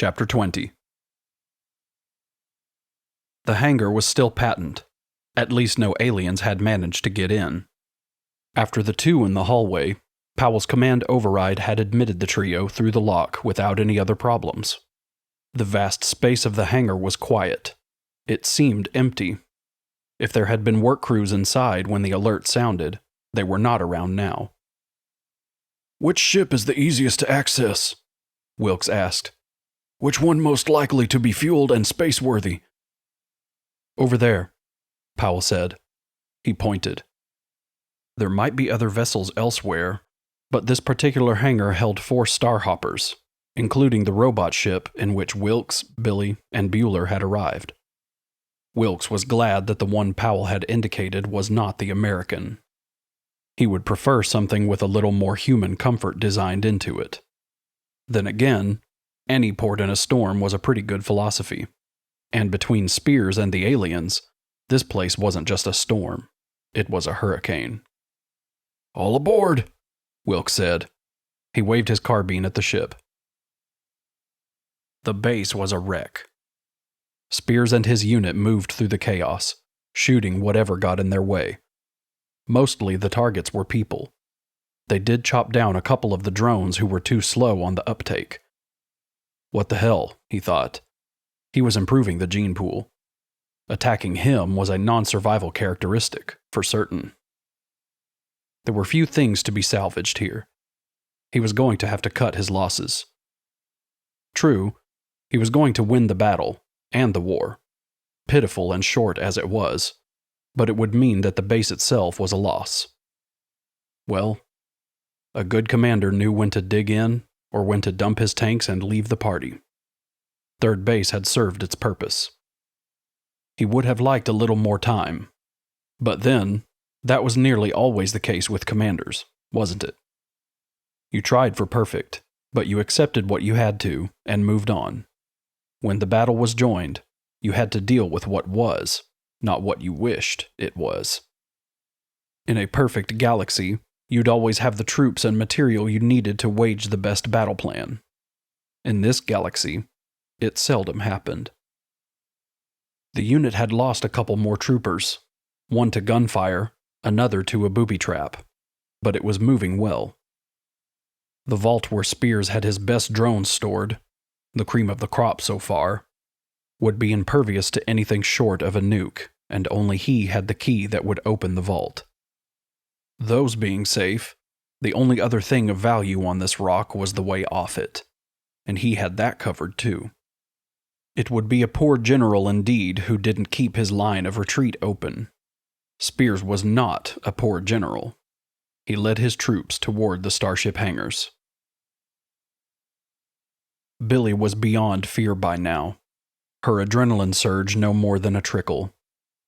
Chapter 20. The hangar was still patent. At least no aliens had managed to get in. After the two in the hallway, Powell's command override had admitted the trio through the lock without any other problems. The vast space of the hangar was quiet. It seemed empty. If there had been work crews inside when the alert sounded, they were not around now. "Which ship is the easiest to access?" Wilks asked. "Which one most likely to be fueled and space-worthy?" "Over there," Powell said. He pointed. There might be other vessels elsewhere, but this particular hangar held 4 starhoppers, including the robot ship in which Wilks, Billie, and Bueller had arrived. Wilks was glad that the one Powell had indicated was not the American. He would prefer something with a little more human comfort designed into it. Then again, any port in a storm was a pretty good philosophy. And between Spears and the aliens, this place wasn't just a storm. It was a hurricane. "All aboard," Wilks said. He waved his carbine at the ship. The base was a wreck. Spears and his unit moved through the chaos, shooting whatever got in their way. Mostly the targets were people. They did chop down a couple of the drones who were too slow on the uptake. What the hell, he thought. He was improving the gene pool. Attacking him was a non-survival characteristic, for certain. There were few things to be salvaged here. He was going to have to cut his losses. True, he was going to win the battle, and the war, pitiful and short as it was, but it would mean that the base itself was a loss. Well, a good commander knew when to dig in, or when to dump his tanks and leave the party. Third base had served its purpose. He would have liked a little more time, but then, that was nearly always the case with commanders, wasn't it? You tried for perfect, but you accepted what you had to, and moved on. When the battle was joined, you had to deal with what was, not what you wished it was. In a perfect galaxy, you'd always have the troops and material you needed to wage the best battle plan. In this galaxy, it seldom happened. The unit had lost a couple more troopers, one to gunfire, another to a booby trap, but it was moving well. The vault where Spears had his best drones stored, the cream of the crop so far, would be impervious to anything short of a nuke, and only he had the key that would open the vault. Those being safe, the only other thing of value on this rock was the way off it, and he had that covered too. It would be a poor general indeed who didn't keep his line of retreat open. Spears was not a poor general. He led his troops toward the starship hangars. Billie was beyond fear by now. Her adrenaline surge no more than a trickle,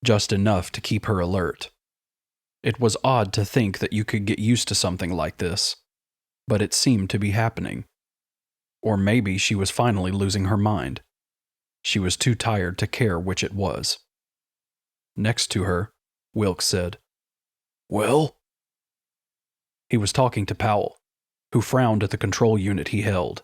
just enough to keep her alert. It was odd to think that you could get used to something like this, but it seemed to be happening. Or maybe she was finally losing her mind. She was too tired to care which it was. Next to her, Wilks said, "Well?" He was talking to Powell, who frowned at the control unit he held.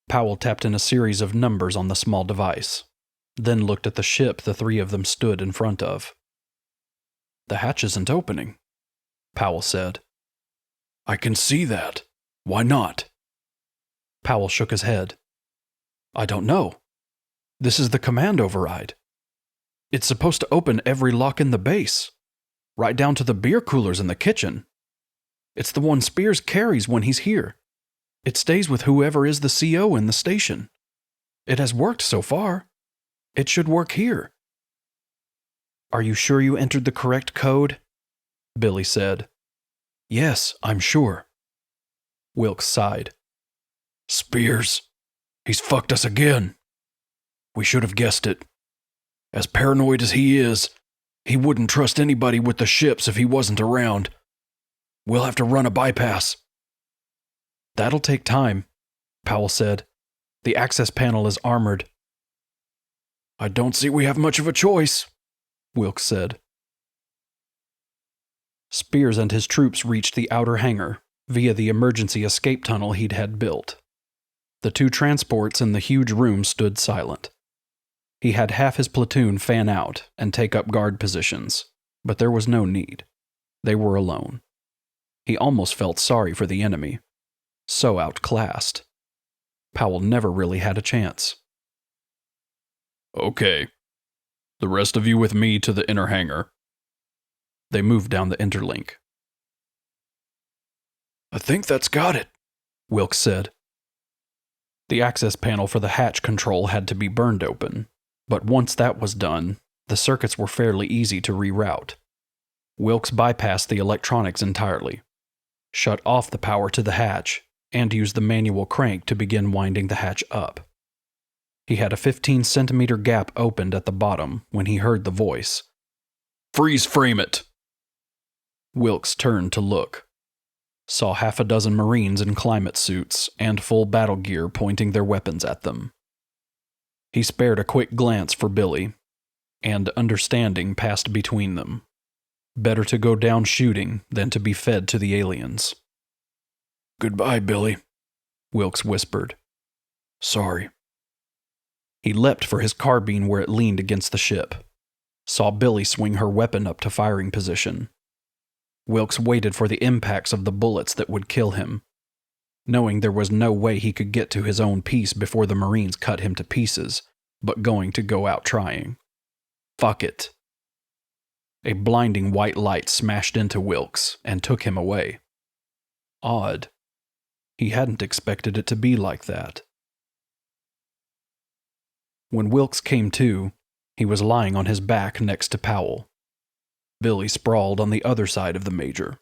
Powell tapped in a series of numbers on the small device, then looked at the ship the 3 of them stood in front of. "The hatch isn't opening," Powell said. "I can see that. Why not?" Powell shook his head. "I don't know. This is the command override. It's supposed to open every lock in the base, right down to the beer coolers in the kitchen. It's the one Spears carries when he's here. It stays with whoever is the CO in the station. It has worked so far. It should work here." "Are you sure you entered the correct code?" Billie said. "Yes, I'm sure." Wilks sighed. "Spears. He's fucked us again. We should have guessed it. As paranoid as he is, he wouldn't trust anybody with the ships if he wasn't around. We'll have to run a bypass." "That'll take time," Powell said. "The access panel is armored." "I don't see we have much of a choice," Wilks said. Spears and his troops reached the outer hangar via the emergency escape tunnel he'd had built. The two transports in the huge room stood silent. He had half his platoon fan out and take up guard positions, but there was no need. They were alone. He almost felt sorry for the enemy. So outclassed. Powell never really had a chance. Okay. The rest of you with me to the inner hangar. They moved down the interlink. I think that's got it, Wilks said. The access panel for the hatch control had to be burned open, but once that was done, the circuits were fairly easy to reroute. Wilks bypassed the electronics entirely, shut off the power to the hatch, and used the manual crank to begin winding the hatch up. He had a 15-centimeter gap opened at the bottom when he heard the voice. Freeze frame it! Wilks turned to look. Saw half a dozen Marines in climate suits and full battle gear pointing their weapons at them. He spared a quick glance for Billie, and understanding passed between them. Better to go down shooting than to be fed to the aliens. Goodbye, Billie, Wilks whispered. Sorry. He leapt for his carbine where it leaned against the ship. Saw Billie swing her weapon up to firing position. Wilks waited for the impacts of the bullets that would kill him, knowing there was no way he could get to his own piece before the Marines cut him to pieces, but going to go out trying. Fuck it. A blinding white light smashed into Wilks and took him away. Odd. He hadn't expected it to be like that. When Wilks came to, he was lying on his back next to Powell. Billie sprawled on the other side of the Major.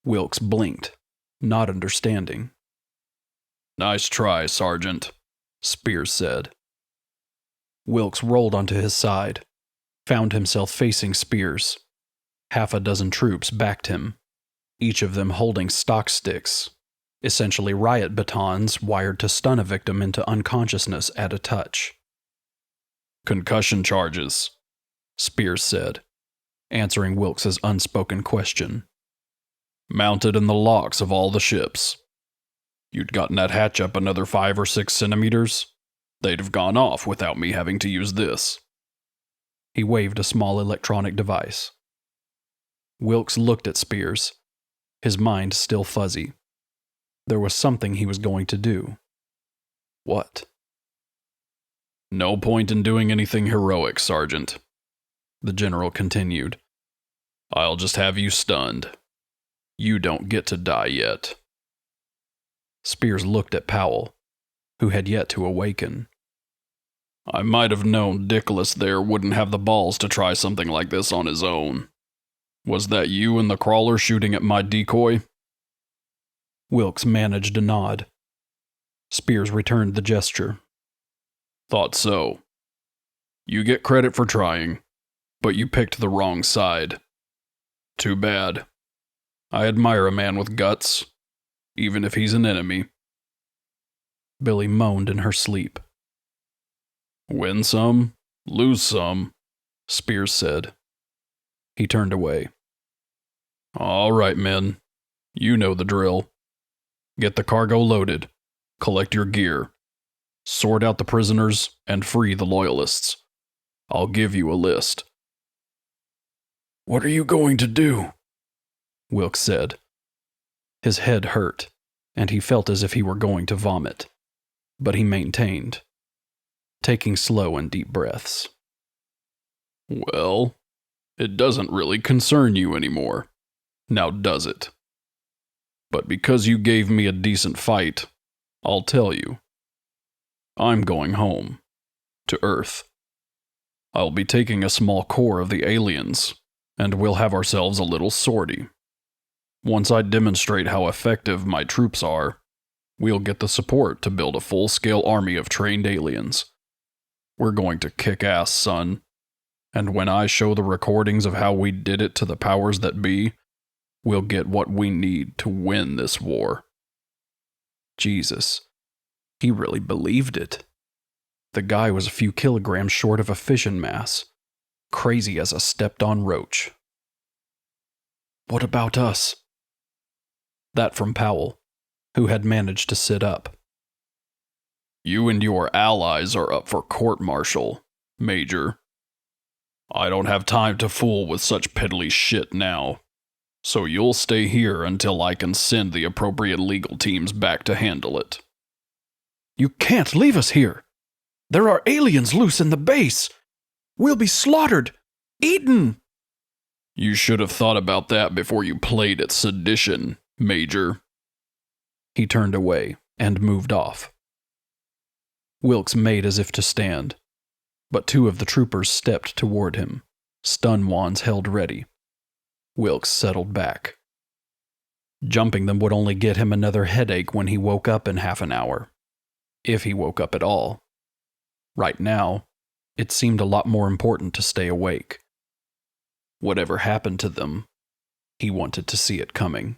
Wilks blinked, not understanding. Nice try, Sergeant, Spears said. Wilks rolled onto his side, found himself facing Spears. Half a dozen troops backed him, each of them holding stock sticks, essentially riot batons wired to stun a victim into unconsciousness at a touch. Concussion charges, Spears said, answering Wilks's unspoken question. Mounted in the locks of all the ships. You'd gotten that hatch up another 5 or 6 centimeters, they'd have gone off without me having to use this. He waved a small electronic device. Wilks looked at Spears, his mind still fuzzy. There was something he was going to do. What? No point in doing anything heroic, Sergeant, the general continued. I'll just have you stunned. You don't get to die yet. Spears looked at Powell, who had yet to awaken. I might have known Dickless there wouldn't have the balls to try something like this on his own. Was that you and the crawler shooting at my decoy? Wilks managed a nod. Spears returned the gesture. Thought so. You get credit for trying, but you picked the wrong side. Too bad. I admire a man with guts, even if he's an enemy. Billie moaned in her sleep. Win some, lose some, Spears said. He turned away. All right, men. You know the drill. Get the cargo loaded, collect your gear, sort out the prisoners, and free the loyalists. I'll give you a list. What are you going to do? Wilks said. His head hurt, and he felt as if he were going to vomit. But he maintained, taking slow and deep breaths. Well, it doesn't really concern you anymore, now does it? But because you gave me a decent fight, I'll tell you. I'm going home, to Earth. I'll be taking a small core of the aliens, and we'll have ourselves a little sortie. Once I demonstrate how effective my troops are, we'll get the support to build a full-scale army of trained aliens. We're going to kick ass, son. And when I show the recordings of how we did it to the powers that be, we'll get what we need to win this war. Jesus. He really believed it. The guy was a few kilograms short of a fission mass, crazy as a stepped-on roach. What about us? That from Powell, who had managed to sit up. You and your allies are up for court-martial, Major. I don't have time to fool with such piddly shit now. So you'll stay here until I can send the appropriate legal teams back to handle it. You can't leave us here. There are aliens loose in the base. We'll be slaughtered, eaten. You should have thought about that before you played at sedition, Major. He turned away and moved off. Wilks made as if to stand, but 2 of the troopers stepped toward him, stun wands held ready. Wilks settled back. Jumping them would only get him another headache when he woke up in half an hour, if he woke up at all. Right now, it seemed a lot more important to stay awake. Whatever happened to them, he wanted to see it coming.